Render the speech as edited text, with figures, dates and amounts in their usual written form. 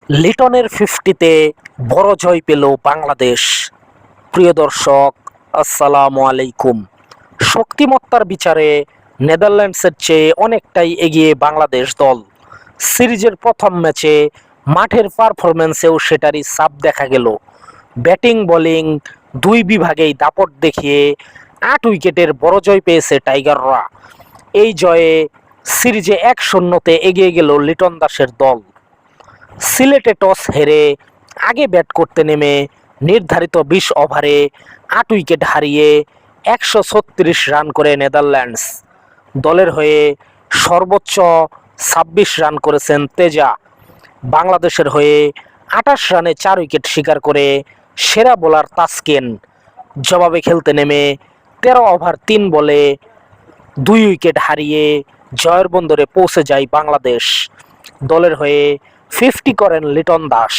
লিটনের 50-তে বড় জয় পেল বাংলাদেশ। প্রিয় দর্শক, আসসালামু আলাইকুম। শক্তিমত্তার বিচারে নেদারল্যান্ডসের চেয়ে অনেকটাই এগিয়ে বাংলাদেশ দল। সিরিজের প্রথম ম্যাচে মাঠের পারফরম্যান্সেও সেটারই ছাপ দেখা গেল। ব্যাটিং বোলিং দুই বিভাগেই দাপট দেখিয়ে 8 উইকেটের বড় জয় পেয়েছে টাইগাররা। এই জয়ে সিরিজে 1-0-তে এগিয়ে গেল লিটন দাসের দল। সিলেটে টস হেরে আগে ব্যাট করতে নেমে নির্ধারিত 20 ওভারে 8 উইকেট হারিয়ে 136 রান করে নেদারল্যান্ডস। দলের হয়ে সর্বোচ্চ 26 রান করেছেন তেজা। বাংলাদেশের হয়ে 28 রানে 4 উইকেট শিকার করে সেরা বোলার তাসকিন। জবাবে খেলতে নেমে 13 ওভার 3 বলে 2 উইকেট হারিয়ে জয়ের বন্দরে পৌঁছে যায় বাংলাদেশ। দলের হয়ে 50 করেন লিটন দাস।